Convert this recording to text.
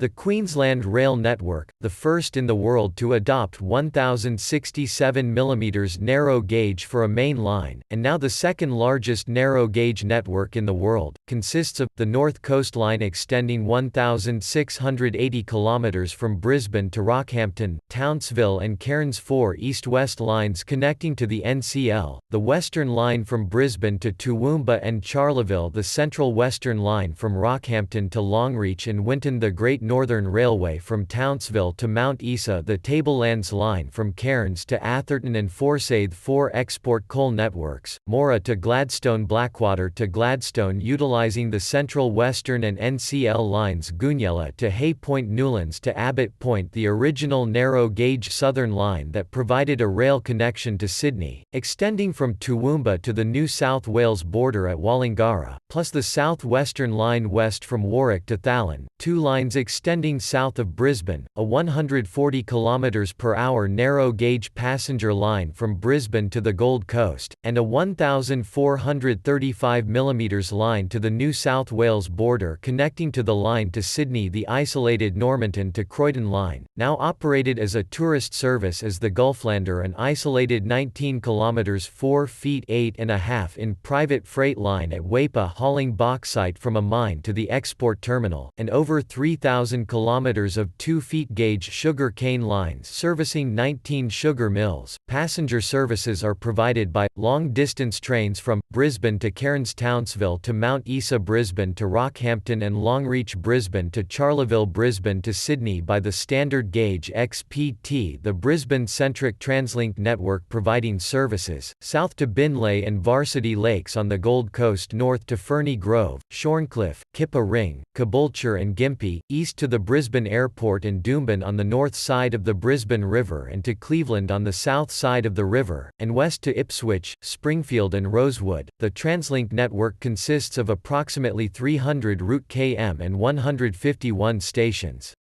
The Queensland Rail Network, the first in the world to adopt 1067 mm narrow gauge for a main line, and now the second largest narrow gauge network in the world, consists of the North Coast Line extending 1680 km from Brisbane to Rockhampton, Townsville and Cairns Four east-west lines connecting to the NCL, the Western Line from Brisbane to Toowoomba and Charleville, the Central Western Line from Rockhampton to Longreach and Winton, the Great Northern Railway from Townsville to Mount Isa the Tablelands line from Cairns to Atherton and Forsayth Four export coal networks, Moura to Gladstone Blackwater to Gladstone utilising the Central Western and NCL lines, Goonyella to Hay Point Newlands to Abbot Point, the original narrow-gauge southern line that provided a rail connection to Sydney, extending from Toowoomba to the New South Wales border at Wallangarra, plus the South Western line west from Warwick to Thallon, two lines extending south of Brisbane, a 140 km/h narrow-gauge passenger line from Brisbane to the Gold Coast, and a 1435 mm line to the New South Wales border connecting to the line to Sydney. The isolated Normanton to Croydon line, now operated as a tourist service as the Gulflander An, isolated 19 km 4 feet 8.5 in private freight line at Weipa hauling bauxite from a mine to the export terminal, and over 3,000 km of 2 feet gauge sugar cane lines servicing 19 sugar mills. Passenger services are provided by long-distance trains from Brisbane to Cairns Townsville to Mount Isa Brisbane to Rockhampton and Longreach Brisbane to Charleville Brisbane to Sydney by the standard gauge XPT the Brisbane-centric TransLink network, providing services south to Beenleigh and Varsity Lakes on the Gold Coast, north to Ferny Grove, Shorncliffe, Kippa Ring, Caboolture and Gympie, east to the Brisbane Airport and Doomben on the north side of the Brisbane River and to Cleveland on the south side of the river, and west to Ipswich, Springfield and Rosewood. The TransLink network consists of approximately 300 route km and 151 stations.